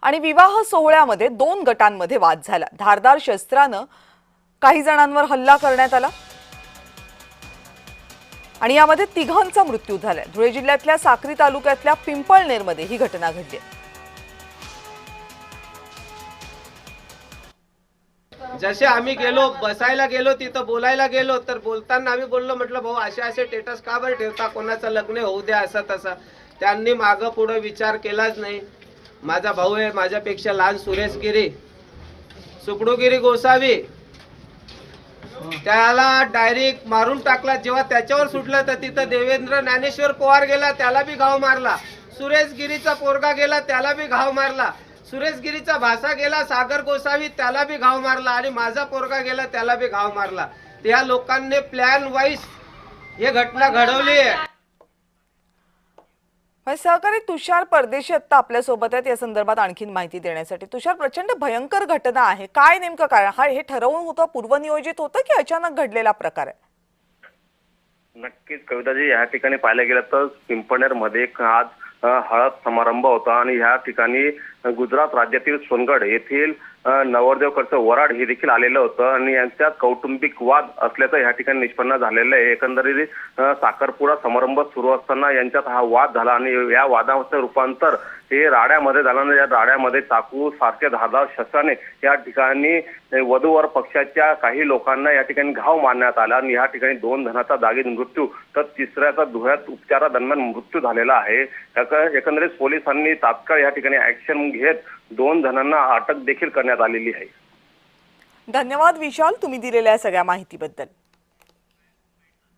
आणि विवाह सोहळ्यामध्ये दोन गटांमध्ये वाद झाला। धारदार शस्त्रानं काही जणांवर हल्ला करण्यात आला आणि यामध्ये तिघांचा मृत्यू झालाय। धुळे जिल्ह्यातल्या साक्री तालुक्यातल्या पिंपळनेरमध्ये ही घटना घडली। जसे आम्ही गेलो बसायला गेलो तिथं बोलायला गेलो तर बोलताना आम्ही बोललो म्हटलं भाऊ असे असे स्टेटस का बरं ठेवता, कोणाचं लग्न होऊ द्या असं तसं। त्यांनी मागं पुढे विचार केलाच नाही। माझा भाऊ आहे, माझ्यापेक्षा लहान सुरेश गिरी सुकडूगिरी गोसावी, त्याला डायरेक्ट मारून टाकला। जेव्हा त्याच्यावर सुटलं तर तिथं देवेंद्र ज्ञानेश्वर पवार गेला, त्याला बी घाव मारला। सुरेश गिरीचा पोरगा गेला, त्याला बी घाव मारला। सुरेश गिरीचा भासा गेला सागर गोसावी, त्याला बी घाव मारला आणि माझा पोरगा गेला, त्याला बी घाव मारला। त्या लोकांनी प्लॅन वाईज ही घटना घडवली आहे। सहकारी तुषार परदेशी आता आपल्या सोबत आहेत या संदर्भात आणखीन माहिती देण्यासाठी। तुषार, प्रचंड भयंकर घटना आहे, काय नेमकं कारण? हा हे ठरवून होतं, पूर्वनियोजित होतं की अचानक घडलेला प्रकार आहे? नक्कीच कविताजी, या ठिकाणी पाहायला गेलं तर पिंपळनेर मध्ये आज हळद समारंभ होता आणि ह्या ठिकाणी गुजरात राज्यातील सोनगड येथील नवरदेवकडचं वराड हे देखील आलेलं होतं आणि यांच्यात कौटुंबिक वाद असल्याचं या ठिकाणी निष्पन्न झालेलं आहे। एकंदरीत साखरपुडा समारंभ सुरू असताना यांच्यात हा वाद झाला आणि या वादाचं रूपांतर हे राड्यामध्ये झालं। या राड्यामध्ये चाकू सारखे धारदार शस्त्राने या ठिकाणी वधूवर पक्षाच्या काही लोकांना या ठिकाणी घाव मारण्यात आला आणि या ठिकाणी दोन जणांचा जागीच मृत्यू तर तिसऱ्याचा धुळ्यात उपचारादरम्यान मृत्यू झालेला आहे। एकंदरीत पोलिसांनी तात्काळ या ठिकाणी ऍक्शन घेत दोन जणांना अटक देखील करण्यात आलेली आहे। धन्यवाद विशाल, तुम्ही दिलेल्या सगळ्या माहितीबद्दल।